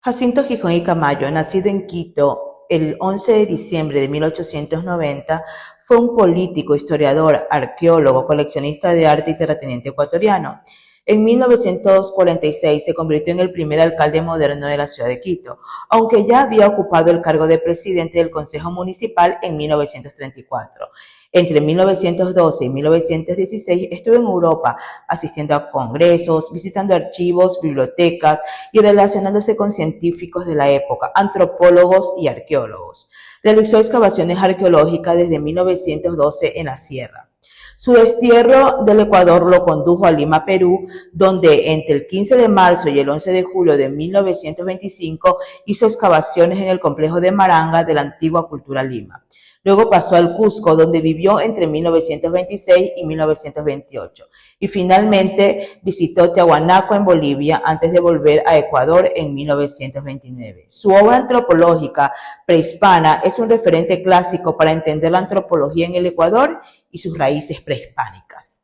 Jacinto Gijón y Camayo, nacido en Quito el 11 de diciembre de 1890, fue un político, historiador, arqueólogo, coleccionista de arte y terrateniente ecuatoriano. En 1946 se convirtió en el primer alcalde moderno de la ciudad de Quito, aunque ya había ocupado el cargo de presidente del Consejo Municipal en 1934. Entre 1912 y 1916 estuvo en Europa asistiendo a congresos, visitando archivos, bibliotecas y relacionándose con científicos de la época, antropólogos y arqueólogos. Realizó excavaciones arqueológicas desde 1912 en la sierra. Su destierro del Ecuador lo condujo a Lima, Perú, donde entre el 15 de marzo y el 11 de julio de 1925 hizo excavaciones en el complejo de Maranga de la antigua Cultura Lima. Luego pasó al Cusco, donde vivió entre 1926 y 1928. Y finalmente visitó Tiahuanaco en Bolivia antes de volver a Ecuador en 1929. Su obra antropológica prehispana es un referente clásico para entender la antropología en el Ecuador y sus raíces prehispánicas.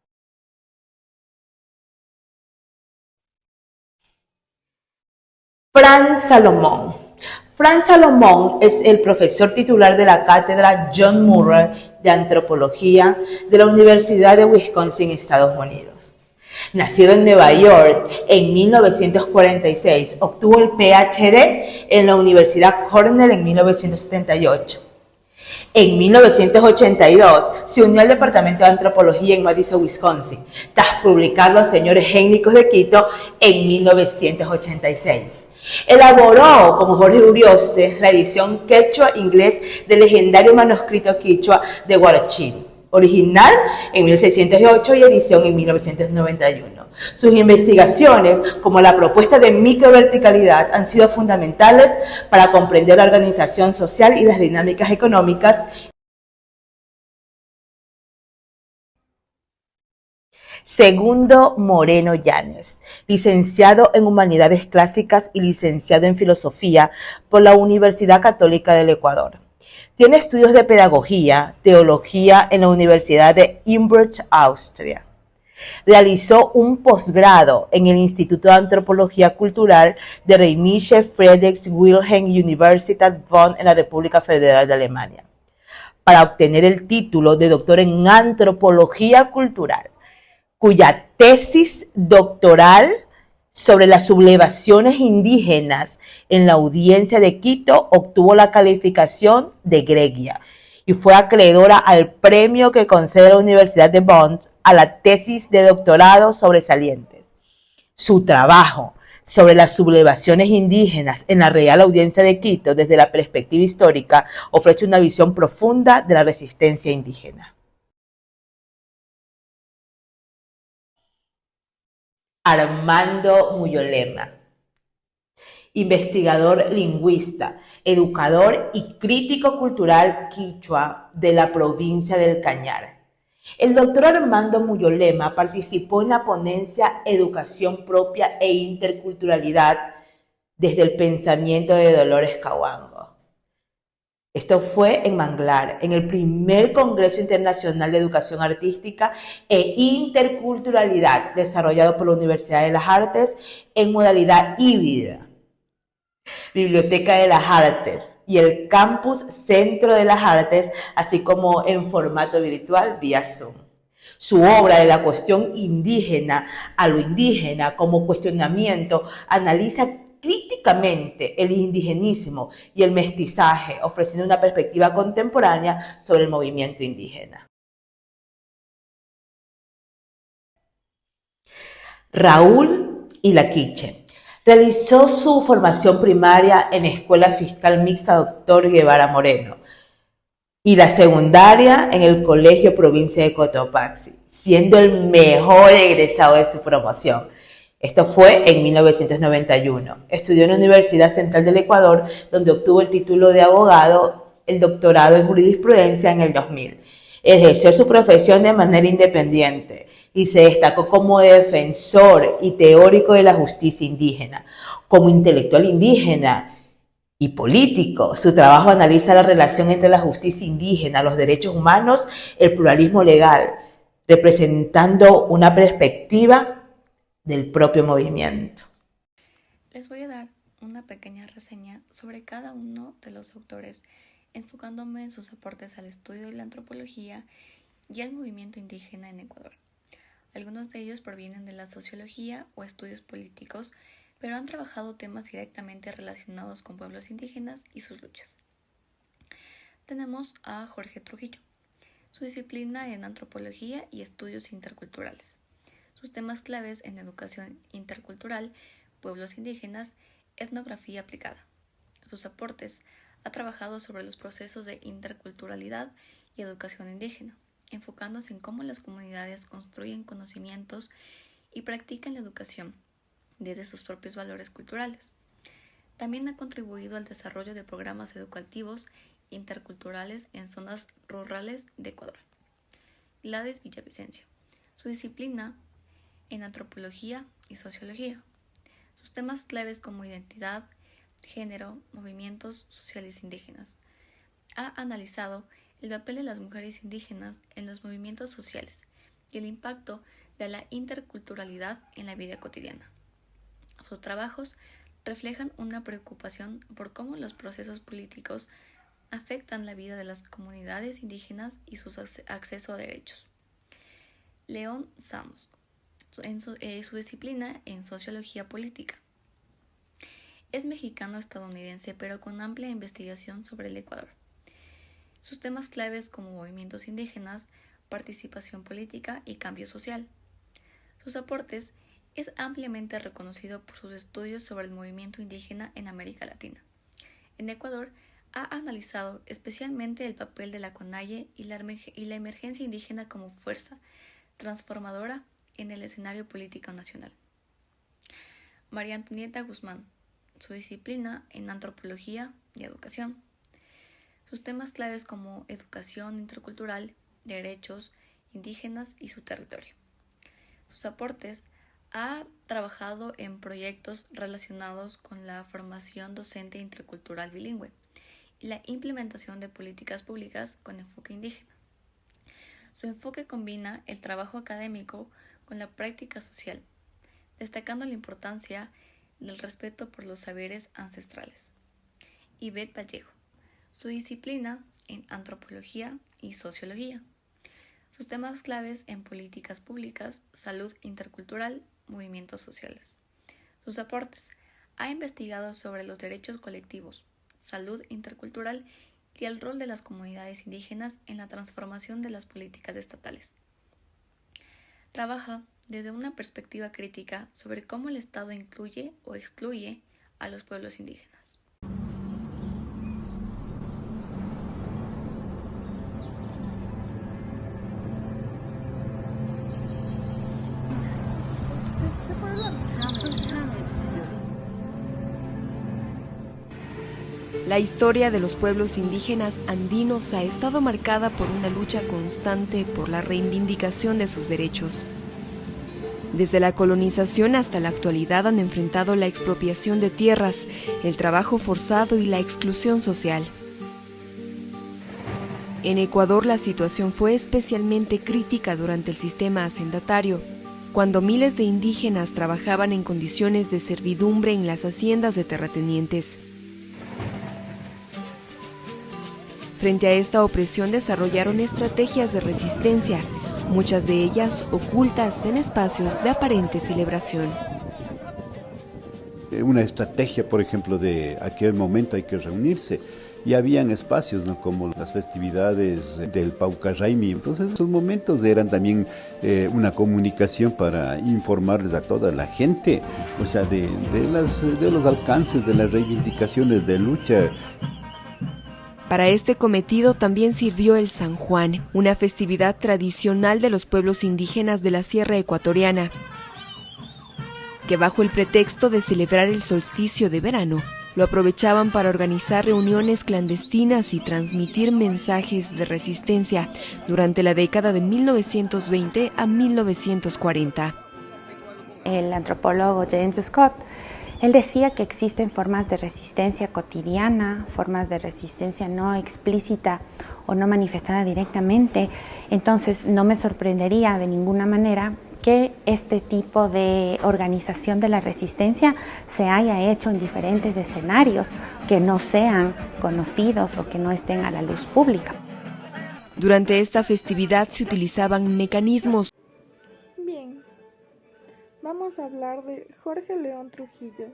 Fran Salomón. Fran Salomón es el profesor titular de la cátedra John Murray de Antropología de la Universidad de Wisconsin, Estados Unidos. Nacido en Nueva York en 1946, obtuvo el PhD en la Universidad Cornell en 1978. En 1982 se unió al Departamento de Antropología en Madison, Wisconsin, tras publicar Los Señores Étnicos de Quito en 1986. Elaboró, como Jorge Urioste, la edición quechua-inglés del legendario manuscrito quichua de Huarochirí, original en 1608 y edición en 1991. Sus investigaciones, como la propuesta de microverticalidad, han sido fundamentales para comprender la organización social y las dinámicas económicas. Segundo Moreno Yáñez, licenciado en Humanidades Clásicas y licenciado en Filosofía por la Universidad Católica del Ecuador. Tiene estudios de Pedagogía, Teología en la Universidad de Innsbruck, Austria. Realizó un posgrado en el Instituto de Antropología Cultural de Rheinische Friedrich Wilhelm Universität Bonn en la República Federal de Alemania, para obtener el título de doctor en Antropología Cultural, cuya tesis doctoral sobre las sublevaciones indígenas en la audiencia de Quito obtuvo la calificación de egregia y fue acreedora al premio que concede la Universidad de Bonn a la tesis de doctorado sobresalientes. Su trabajo sobre las sublevaciones indígenas en la Real Audiencia de Quito desde la perspectiva histórica ofrece una visión profunda de la resistencia indígena. Armando Muyolema, investigador lingüista, educador y crítico cultural quichua de la provincia del Cañar. El doctor Armando Muyolema participó en la ponencia Educación Propia e Interculturalidad desde el pensamiento de Dolores Cahuango. Esto fue en Manglar, en el primer Congreso Internacional de Educación Artística e Interculturalidad desarrollado por la Universidad de las Artes en modalidad híbrida. Biblioteca de las Artes y el Campus Centro de las Artes, así como en formato virtual vía Zoom. Su obra de la cuestión indígena a lo indígena como cuestionamiento analiza críticamente el indigenismo y el mestizaje, ofreciendo una perspectiva contemporánea sobre el movimiento indígena. Raúl Ilaquiche realizó su formación primaria en Escuela Fiscal Mixta Dr. Guevara Moreno y la secundaria en el Colegio Provincia de Cotopaxi, siendo el mejor egresado de su promoción. Esto fue en 1991. Estudió en la Universidad Central del Ecuador, donde obtuvo el título de abogado, el doctorado en jurisprudencia en el 2000. Ejerció su profesión de manera independiente y se destacó como defensor y teórico de la justicia indígena. Como intelectual indígena y político, su trabajo analiza la relación entre la justicia indígena, los derechos humanos, el pluralismo legal, representando una perspectiva del propio movimiento. Les voy a dar una pequeña reseña sobre cada uno de los autores, enfocándome en sus aportes al estudio de la antropología y al movimiento indígena en Ecuador. Algunos de ellos provienen de la sociología o estudios políticos, pero han trabajado temas directamente relacionados con pueblos indígenas y sus luchas. Tenemos a Jorge Trujillo, su disciplina en antropología y estudios interculturales. Sus temas claves en educación intercultural, pueblos indígenas, etnografía aplicada. Sus aportes: ha trabajado sobre los procesos de interculturalidad y educación indígena, enfocándose en cómo las comunidades construyen conocimientos y practican la educación desde sus propios valores culturales. También ha contribuido al desarrollo de programas educativos interculturales en zonas rurales de Ecuador. Gladys Villavicencio, su disciplina en antropología y sociología. Sus temas claves como identidad, género, movimientos sociales indígenas. Ha analizado el papel de las mujeres indígenas en los movimientos sociales y el impacto de la interculturalidad en la vida cotidiana. Sus trabajos reflejan una preocupación por cómo los procesos políticos afectan la vida de las comunidades indígenas y su acceso a derechos. León Samos, en su disciplina en sociología política. Es mexicano-estadounidense, pero con amplia investigación sobre el Ecuador. Sus temas claves como movimientos indígenas, participación política y cambio social. Sus aportes: es ampliamente reconocido por sus estudios sobre el movimiento indígena en América Latina. En Ecuador, ha analizado especialmente el papel de la CONAIE y la emergencia indígena como fuerza transformadora en el escenario político nacional. María Antonieta Guzmán, su disciplina en antropología y educación. Sus temas claves como educación intercultural, derechos indígenas y su territorio. Sus aportes: ha trabajado en proyectos relacionados con la formación docente intercultural bilingüe y la implementación de políticas públicas con enfoque indígena. Su enfoque combina el trabajo académico con la práctica social, destacando la importancia del respeto por los saberes ancestrales. Ivette Vallejo, su disciplina en antropología y sociología. Sus temas claves en políticas públicas, salud intercultural, movimientos sociales. Sus aportes: ha investigado sobre los derechos colectivos, salud intercultural y el rol de las comunidades indígenas en la transformación de las políticas estatales. Trabaja desde una perspectiva crítica sobre cómo el Estado incluye o excluye a los pueblos indígenas. La historia de los pueblos indígenas andinos ha estado marcada por una lucha constante por la reivindicación de sus derechos. Desde la colonización hasta la actualidad han enfrentado la expropiación de tierras, el trabajo forzado y la exclusión social. En Ecuador la situación fue especialmente crítica durante el sistema hacendatario, cuando miles de indígenas trabajaban en condiciones de servidumbre en las haciendas de terratenientes. Frente a esta opresión desarrollaron estrategias de resistencia, muchas de ellas ocultas en espacios de aparente celebración. Una estrategia, por ejemplo, de aquel momento hay que reunirse. Y habían espacios, ¿no?, como las festividades del Paucarraimi. Entonces esos momentos eran también una comunicación para informarles a toda la gente, o sea, de los alcances, de las reivindicaciones de lucha. Para este cometido también sirvió el San Juan, una festividad tradicional de los pueblos indígenas de la Sierra Ecuatoriana, que bajo el pretexto de celebrar el solsticio de verano, lo aprovechaban para organizar reuniones clandestinas y transmitir mensajes de resistencia durante la década de 1920 a 1940. El antropólogo James Scott, él decía que existen formas de resistencia cotidiana, formas de resistencia no explícita o no manifestada directamente. Entonces no me sorprendería de ninguna manera que este tipo de organización de la resistencia se haya hecho en diferentes escenarios que no sean conocidos o que no estén a la luz pública. Durante esta festividad se utilizaban mecanismos. Bien, vamos a hablar de Jorge León Trujillo.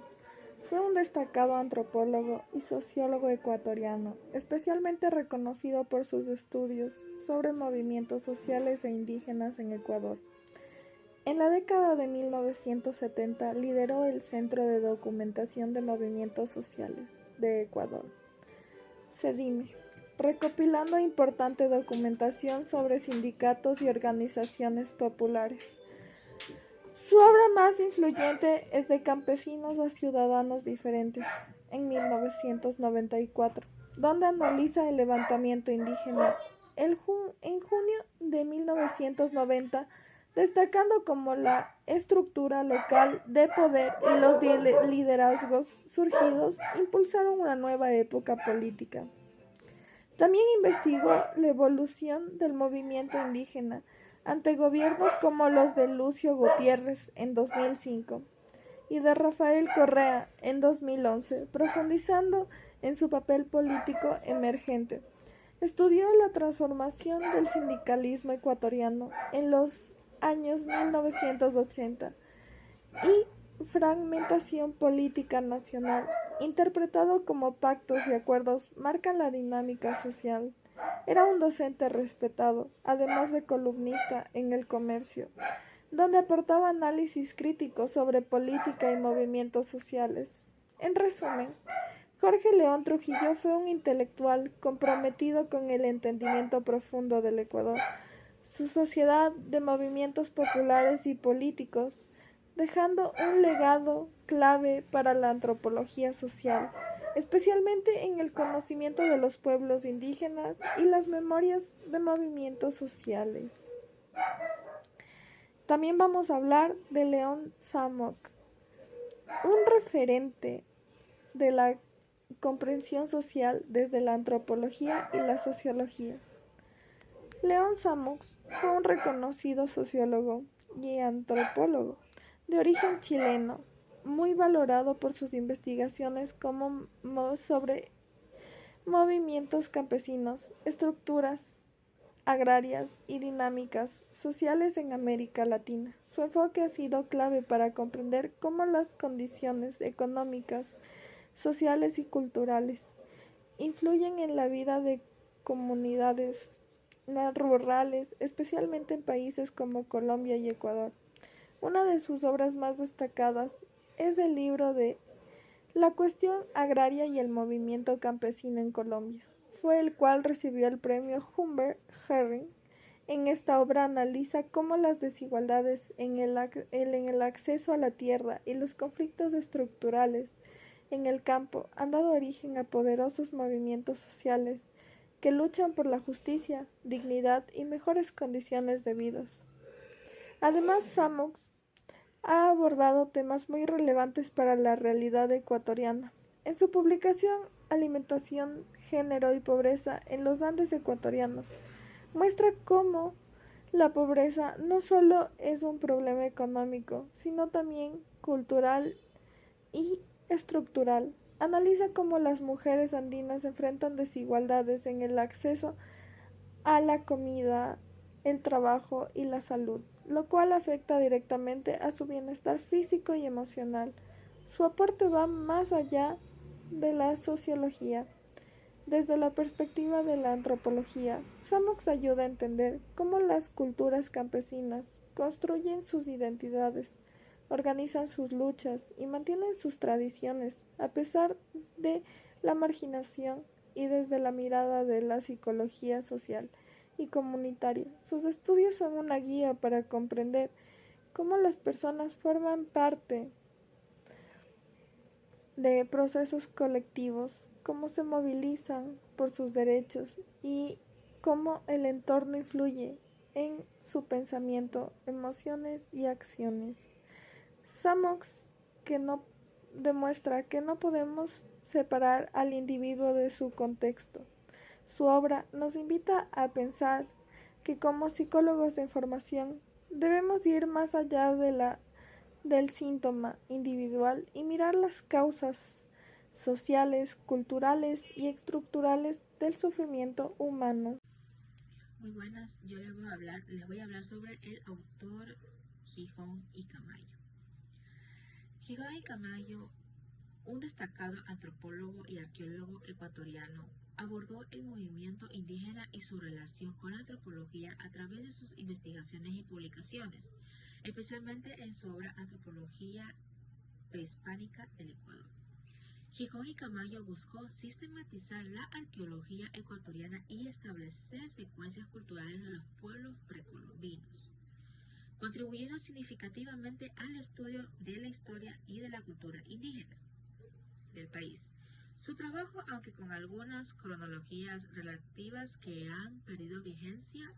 Fue un destacado antropólogo y sociólogo ecuatoriano, especialmente reconocido por sus estudios sobre movimientos sociales e indígenas en Ecuador. En la década de 1970 lideró el Centro de Documentación de Movimientos Sociales de Ecuador, CEDIME, recopilando importante documentación sobre sindicatos y organizaciones populares. Su obra más influyente es De campesinos a ciudadanos diferentes, en 1994, donde analiza el levantamiento indígena. En junio de 1990, destacando como la estructura local de poder y los liderazgos surgidos impulsaron una nueva época política. También investigó la evolución del movimiento indígena ante gobiernos como los de Lucio Gutiérrez en 2005 y de Rafael Correa en 2011, profundizando en su papel político emergente. Estudió la transformación del sindicalismo ecuatoriano en los años 1980 y fragmentación política nacional, interpretado como pactos y acuerdos marcan la dinámica social. Era un docente respetado, además de columnista en El Comercio, donde aportaba análisis críticos sobre política y movimientos sociales. En resumen, Jorge León Trujillo fue un intelectual comprometido con el entendimiento profundo del Ecuador, su sociedad de movimientos populares y políticos, dejando un legado clave para la antropología social, especialmente en el conocimiento de los pueblos indígenas y las memorias de movimientos sociales. También vamos a hablar de León Samok, un referente de la comprensión social desde la antropología y la sociología. León Samok fue un reconocido sociólogo y antropólogo de origen chileno, muy valorado por sus investigaciones sobre movimientos campesinos, estructuras agrarias y dinámicas sociales en América Latina. Su enfoque ha sido clave para comprender cómo las condiciones económicas, sociales y culturales influyen en la vida de comunidades rurales, especialmente en países como Colombia y Ecuador. Una de sus obras más destacadas es el libro de La cuestión agraria y el movimiento campesino en Colombia, fue el cual recibió el premio Humbert Herring. En esta obra analiza cómo las desigualdades en el acceso a la tierra y los conflictos estructurales en el campo han dado origen a poderosos movimientos sociales que luchan por la justicia, dignidad y mejores condiciones de vida. Además, Samok ha abordado temas muy relevantes para la realidad ecuatoriana. En su publicación Alimentación, Género y Pobreza en los Andes ecuatorianos, muestra cómo la pobreza no solo es un problema económico, sino también cultural y estructural. Analiza cómo las mujeres andinas enfrentan desigualdades en el acceso a la comida, el trabajo y la salud, lo cual afecta directamente a su bienestar físico y emocional. Su aporte va más allá de la sociología. Desde la perspectiva de la antropología, Samok ayuda a entender cómo las culturas campesinas construyen sus identidades, organizan sus luchas y mantienen sus tradiciones a pesar de la marginación, y desde la mirada de la psicología social y comunitaria. Sus estudios son una guía para comprender cómo las personas forman parte de procesos colectivos, cómo se movilizan por sus derechos y cómo el entorno influye en su pensamiento, emociones y acciones. Samok demuestra que no podemos separar al individuo de su contexto. Su obra nos invita a pensar que como psicólogos de información Debemos ir más allá del síntoma individual y mirar las causas sociales, culturales y estructurales del sufrimiento humano. Muy buenas, yo les voy a hablar sobre el autor Gijón y Camayo. Gijón y Camayo, un destacado antropólogo y arqueólogo ecuatoriano, abordó el movimiento indígena y su relación con la antropología a través de sus investigaciones y publicaciones, especialmente en su obra Antropología Prehispánica del Ecuador. Gijón y Camayo buscó sistematizar la arqueología ecuatoriana y establecer secuencias culturales de los pueblos precolombinos, contribuyendo significativamente al estudio de la historia y de la cultura indígena del país. Su trabajo, aunque con algunas cronologías relativas que han perdido vigencia,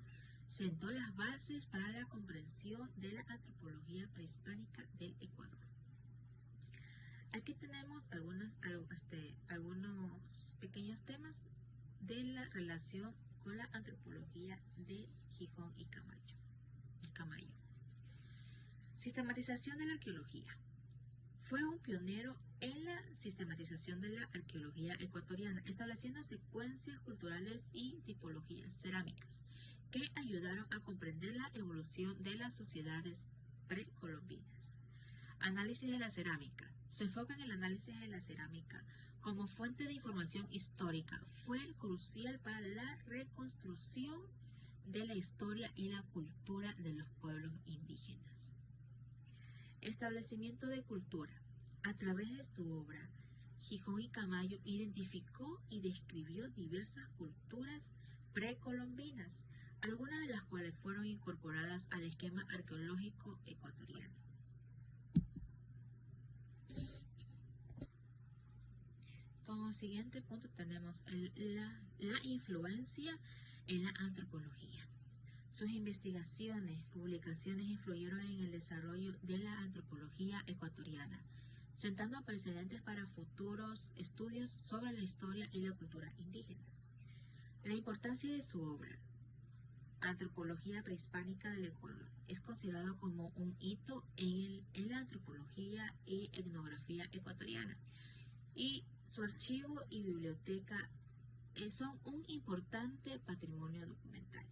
sentó las bases para la comprensión de la antropología prehispánica del Ecuador. Aquí tenemos algunos pequeños temas de la relación con la antropología de Gijón y Camayo. Sistematización de la arqueología. Fue un pionero en la sistematización de la arqueología ecuatoriana, estableciendo secuencias culturales y tipologías cerámicas que ayudaron a comprender la evolución de las sociedades precolombinas. Análisis de la cerámica. Su enfoque en el análisis de la cerámica como fuente de información histórica fue crucial para la reconstrucción de la historia y la cultura de los pueblos indígenas. Establecimiento de cultura. A través de su obra, Gijón y Camayo identificó y describió diversas culturas precolombinas, algunas de las cuales fueron incorporadas al esquema arqueológico ecuatoriano. Como siguiente punto tenemos la influencia en la antropología. Sus investigaciones, publicaciones influyeron en el desarrollo de la antropología ecuatoriana, sentando precedentes para futuros estudios sobre la historia y la cultura indígena. La importancia de su obra, Antropología Prehispánica del Ecuador, es considerado como un hito en la antropología y etnografía ecuatoriana, y su archivo y biblioteca son un importante patrimonio documental.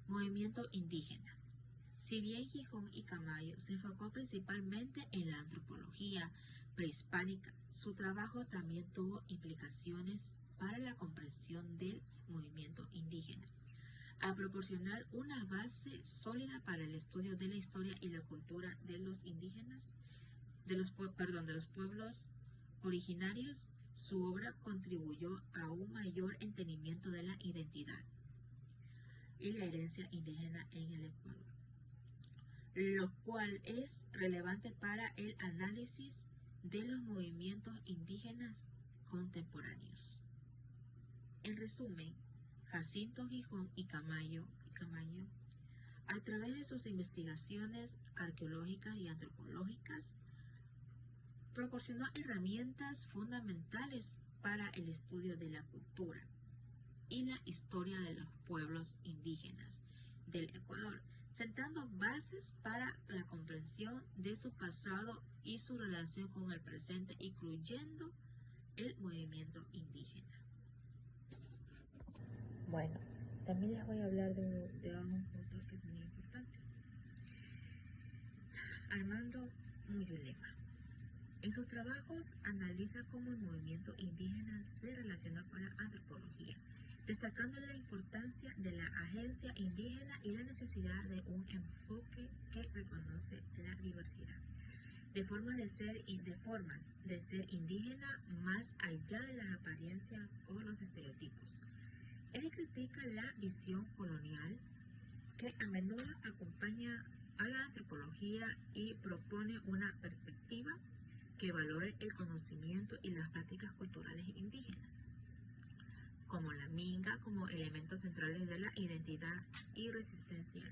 Movimiento indígena. Si bien Gijón y Camayo se enfocó principalmente en la antropología prehispánica, su trabajo también tuvo implicaciones para la comprensión del movimiento indígena, a proporcionar una base sólida para el estudio de la historia y la cultura de los indígenas, de los pueblos originarios. Su obra contribuyó a un mayor entendimiento de la identidad y la herencia indígena en el Ecuador, lo cual es relevante para el análisis de los movimientos indígenas contemporáneos. En resumen, Jacinto Gijón y Camayo, a través de sus investigaciones arqueológicas y antropológicas, proporcionó herramientas fundamentales para el estudio de la cultura y la historia de los pueblos indígenas del Ecuador, sentando bases para la comprensión de su pasado y su relación con el presente, incluyendo el movimiento indígena. Bueno, también les voy a hablar de un autor que es muy importante, Armando Muyulema. En sus trabajos analiza cómo el movimiento indígena se relaciona con la antropología, destacando la importancia de la agencia indígena y la necesidad de un enfoque que reconoce la diversidad de formas de ser indígena más allá de las apariencias o los estereotipos. Él critica la visión colonial que a menudo acompaña a la antropología y propone una perspectiva que valore el conocimiento y las prácticas culturales indígenas, como la minga, como elementos centrales de la identidad y resistencia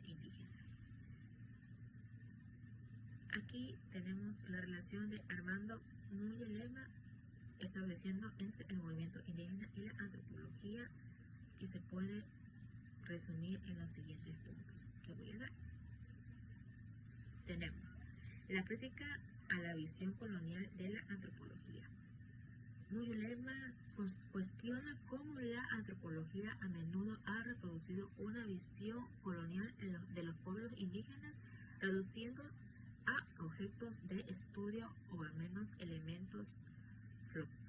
indígena. Aquí tenemos la relación de Armando Muyulema estableciendo entre el movimiento indígena y la antropología, que se puede resumir en los siguientes puntos que voy a dar. Tenemos la crítica a la visión colonial de la antropología. Muyulema cuestiona cómo la antropología a menudo ha reproducido una visión colonial de los pueblos indígenas, reduciendo a objetos de estudio o al menos elementos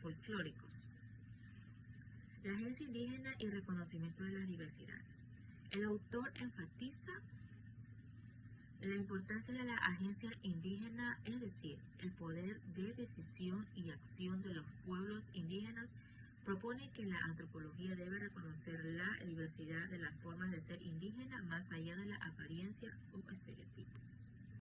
folclóricos. La agencia indígena y reconocimiento de las diversidades. El autor enfatiza la importancia de la agencia indígena, es decir, el poder de decisión y acción de los pueblos indígenas. Propone que la antropología debe reconocer la diversidad de las formas de ser indígena más allá de la apariencia o estereotipos.